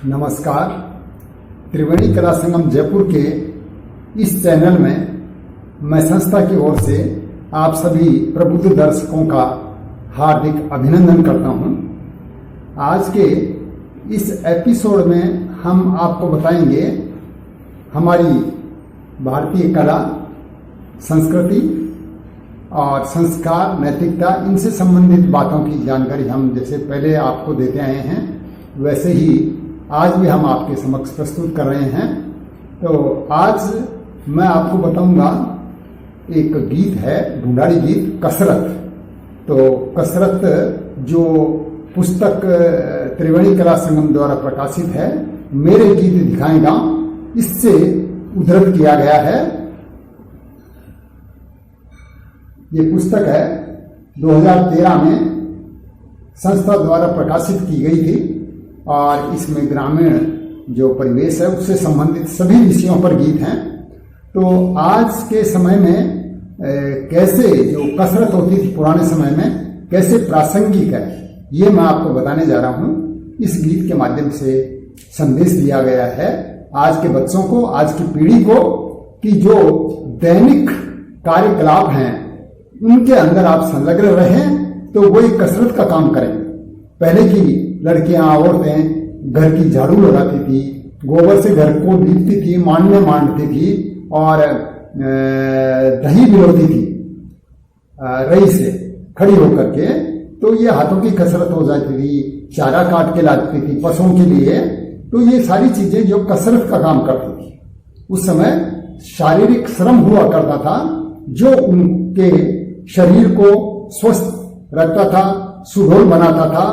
नमस्कार। त्रिवेणी कला संगम जयपुर के इस चैनल में मैं संस्था की ओर से आप सभी प्रबुद्ध दर्शकों का हार्दिक अभिनंदन करता हूं। आज के इस एपिसोड में हम आपको बताएंगे हमारी भारतीय कला, संस्कृति और संस्कार, नैतिकता, इनसे संबंधित बातों की जानकारी हम जैसे पहले आपको देते आए हैं, वैसे ही आज भी हम आपके समक्ष प्रस्तुत कर रहे हैं। तो आज मैं आपको बताऊंगा, एक गीत है, ढूंढाड़ी गीत कसरत। तो कसरत जो पुस्तक त्रिवेणी कला संगम द्वारा प्रकाशित है, मेरे गीत दिखाएगा, इससे उद्धृत किया गया है। ये पुस्तक है 2013 में संस्था द्वारा प्रकाशित की गई थी और इसमें ग्रामीण जो परिवेश है उससे संबंधित सभी विषयों पर गीत हैं। तो आज के समय में कैसे जो कसरत होती थी पुराने समय में, कैसे प्रासंगिक है, ये मैं आपको बताने जा रहा हूँ। इस गीत के माध्यम से संदेश दिया गया है आज के बच्चों को, आज की पीढ़ी को, कि जो दैनिक कार्यकलाप हैं उनके अंदर आप संलग्न रहें तो वो एक कसरत का काम करें। पहले की लड़कियां, औरतें घर की झाड़ू लगाती थी, गोबर से घर को लीपती थी, मांडती थी और दही बिलोती थी रई से खड़ी होकर के। तो ये हाथों की कसरत हो जाती थी, चारा काट के लाती थी पशुओं के लिए। तो ये सारी चीजें जो कसरत का काम करती थी, उस समय शारीरिक श्रम हुआ करता था जो उनके शरीर को स्वस्थ रखता था, सुडौल बनाता था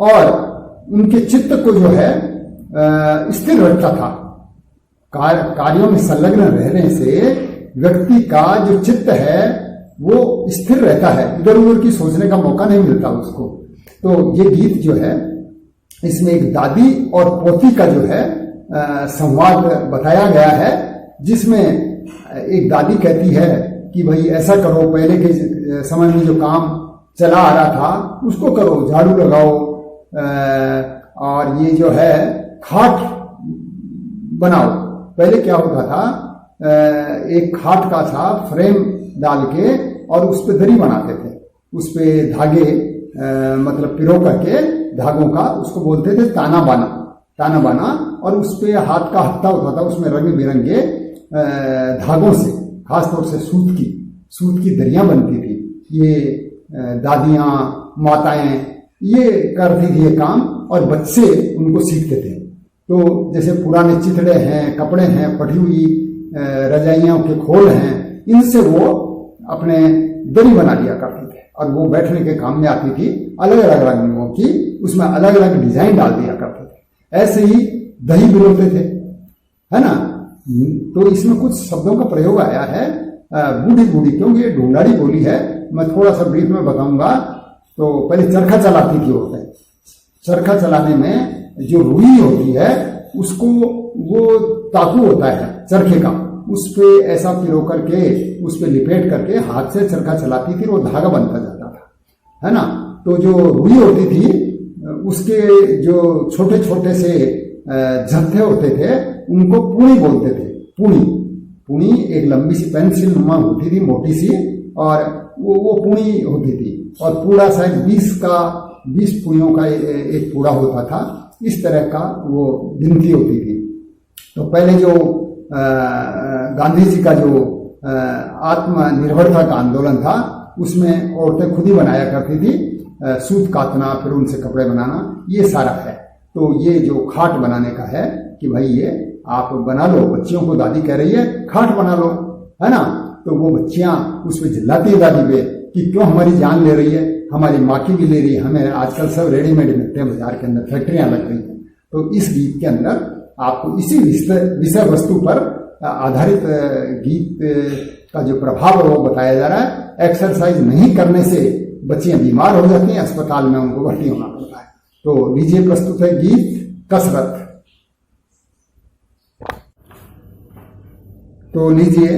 और उनके चित्त को जो है स्थिर रखता था। कार्यों में संलग्न रहने से व्यक्ति का जो चित्त है वो स्थिर रहता है, इधर उधर की सोचने का मौका नहीं मिलता उसको। तो ये गीत जो है, इसमें एक दादी और पोती का जो है संवाद बताया गया है, जिसमें एक दादी कहती है कि भाई ऐसा करो, पहले के समय में जो काम चला आ रहा था उसको करो, झाड़ू लगाओ और ये जो है खाट बनाओ। पहले क्या होता था, एक खाट का था फ्रेम डाल के और उस पे दरी बनाते थे, उस पे धागे मतलब पिरो करके धागों का, उसको बोलते थे ताना बाना। और उस पे हाथ का हत्था होता था, उसमें रंग बिरंगे धागों से, खासतौर से सूत की दरियां बनती थी। ये दादियां, माताएं ये करती थी ये काम और बच्चे उनको सीखते थे। तो जैसे पुराने चिथड़े हैं, कपड़े हैं, फटी हुई रजाइयों के खोल हैं, इनसे वो अपने दरी बना लिया करते थे और वो बैठने के काम में आती थी। अलग अलग रंगों की, उसमें अलग अलग डिजाइन डाल दिया करते थे। ऐसे ही दही बिलोते थे, है ना। तो इसमें कुछ शब्दों का प्रयोग आया है, बूढ़ी, क्योंकि ये ढूंढाड़ी बोली है। मैं थोड़ा सा ब्रीफ में बताऊंगा। तो पहले चरखा चलाती थी औरतें। चरखा चलाने में जो रुई होती है उसको, वो ताकू होता है चरखे का, उस पे ऐसा पिरो करके, उस पे लिपेट करके हाथ से चरखा चलाती थी, वो धागा बनता जाता था, है ना। तो जो रुई होती थी उसके जो छोटे छोटे से झत्थे होते थे उनको पूणी बोलते थे। पूणी एक लंबी सी पेंसिल नुमा होती थी, मोटी सी, और वो पूणी होती थी। और पूरा शायद 20 पूड़ियों का एक पूड़ा होता था। इस तरह का वो गिनती होती थी। तो पहले जो गांधी जी का जो आत्मनिर्भरता का आंदोलन था, उसमें औरतें खुद ही बनाया करती थी, सूत काटना, फिर उनसे कपड़े बनाना, ये सारा है। तो ये जो खाट बनाने का है कि भाई ये आप बना लो, बच्चियों को दादी कह रही है खाट बना लो, है ना। तो वो बच्चियां उस पर चिल्लाती है दादी पे कि क्यों हमारी जान ले रही है, हमारी माँ की भी ले रही है, हमें आजकल सब रेडीमेड मिलते हैं बाजार के अंदर, फैक्ट्रियां लग रही हैं। तो इस गीत के अंदर आपको इसी विषय वस्तु पर आधारित गीत का जो प्रभाव है वो बताया जा रहा है। एक्सरसाइज नहीं करने से बच्चियां बीमार हो जाती हैं, अस्पताल में उनको भर्ती होना पड़ता है। तो लीजिए, प्रस्तुत है गीत कसरत। तो लीजिए,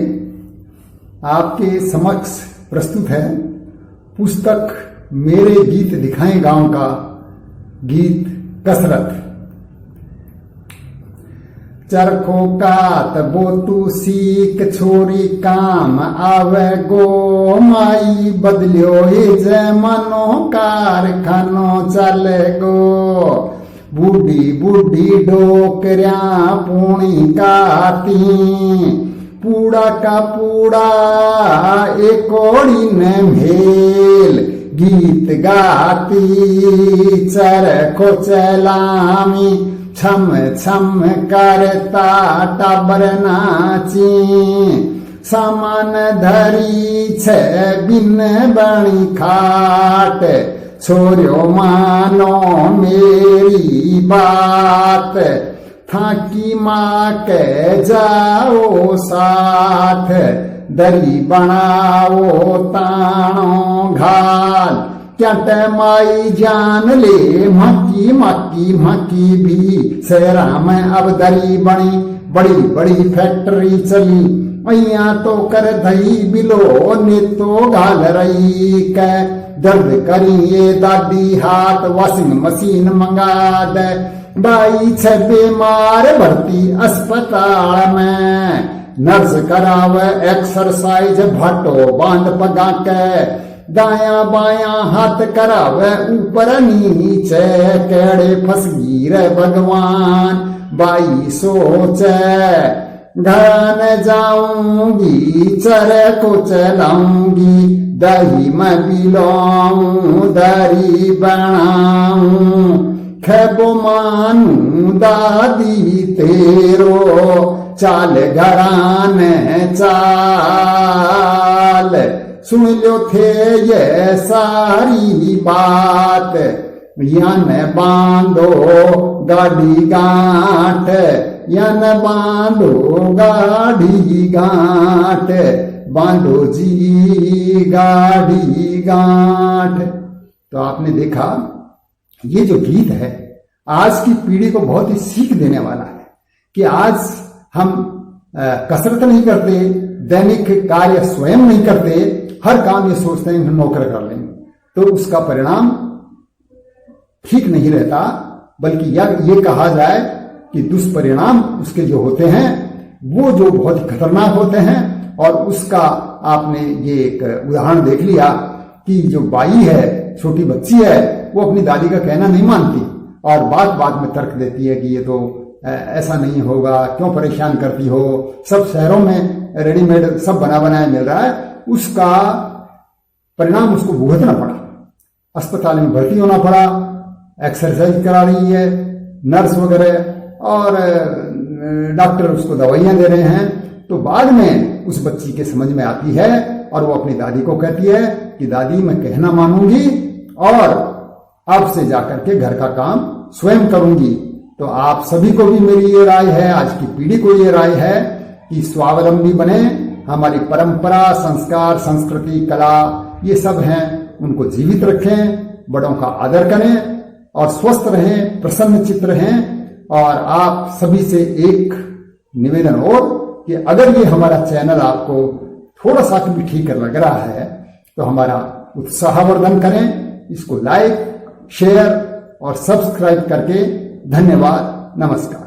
आपके समक्ष प्रस्तुत है पुस्तक मेरे गीत दिखाएं गांव का गीत कसरत। चरखो कात बो तू सीख छोरी काम आवे गो माई बदलियो जमानो कारखानो चले गो। बूढ़ी बूढ़ी डोकरिया पूणी काती पूड़ा का पूड़ा एकोड़ी ने भेल गीत गाती चरखो चलामी छम छम करता टाबर नाची सामान धरी छे बिन बणी खाट छोरियो मानो मेरी बात थाकी माँ के जाओ साथ दरी बनाओ ताणो घाल क्याट माई जान ले मकी मकी मकी भी शहरा में अब दरी बनी बड़ी बड़ी फैक्ट्री चली अइया तो कर दई बिलो ने तो घाल रही के दर्द करी ये दादी हाथ वॉशिंग मशीन मंगा दे बाई छे बीमार भर्ती अस्पताल में नर्स करावे एक्सरसाइज भट्टो बांध पगा के दाया बाया हाथ करावे ऊपर नीचे केड़े फंस गिरे भगवान बाई सोचे घर न जाऊंगी चरखो चलाऊंगी दही में बिलाऊं दरी बनाऊं खेबो मानू दादी तेरो चाल घरान चाल सुन लो थे ये सारी बात यन बांधो गाड़ी गांठ यन बांधो गाड़ी गांठ बांधो जी गाड़ी गांठ। तो आपने देखा ये जो गीत है आज की पीढ़ी को बहुत ही सीख देने वाला है कि आज हम कसरत नहीं करते, दैनिक कार्य स्वयं नहीं करते, हर काम ये सोचते हैं कि नौकर कर लेंगे, तो उसका परिणाम ठीक नहीं रहता, बल्कि ये कहा जाए कि दुष्परिणाम उसके जो होते हैं वो जो बहुत ही खतरनाक होते हैं। और उसका आपने ये एक उदाहरण देख लिया कि जो बाई है, छोटी बच्ची है, वो अपनी दादी का कहना नहीं मानती और बात बात में तर्क देती है कि ये तो ऐसा नहीं होगा, क्यों परेशान करती हो, सब शहरों में रेडीमेड सब बना बनाया मिल रहा है। उसका परिणाम उसको भुगतना पड़ा, अस्पताल में भर्ती होना पड़ा, एक्सरसाइज करा रही है नर्स वगैरह और डॉक्टर उसको दवाइयां दे रहे हैं। तो बाद में उस बच्ची के समझ में आती है और वो अपनी दादी को कहती है कि दादी मैं कहना मानूंगी और अब से जाकर के घर का काम स्वयं करूंगी। तो आप सभी को भी मेरी ये राय है, आज की पीढ़ी को ये राय है कि स्वावलंबी बने, हमारी परंपरा, संस्कार, संस्कृति, कला ये सब हैं, उनको जीवित रखें, बड़ों का आदर करें और स्वस्थ रहें, प्रसन्न चित्त रहें। और आप सभी से एक निवेदन और कि अगर ये हमारा चैनल आपको थोड़ा सा भी ठीक लग रहा है तो हमारा उत्साहवर्धन करें, इसको लाइक, शेयर और सब्सक्राइब करके। धन्यवाद, नमस्कार।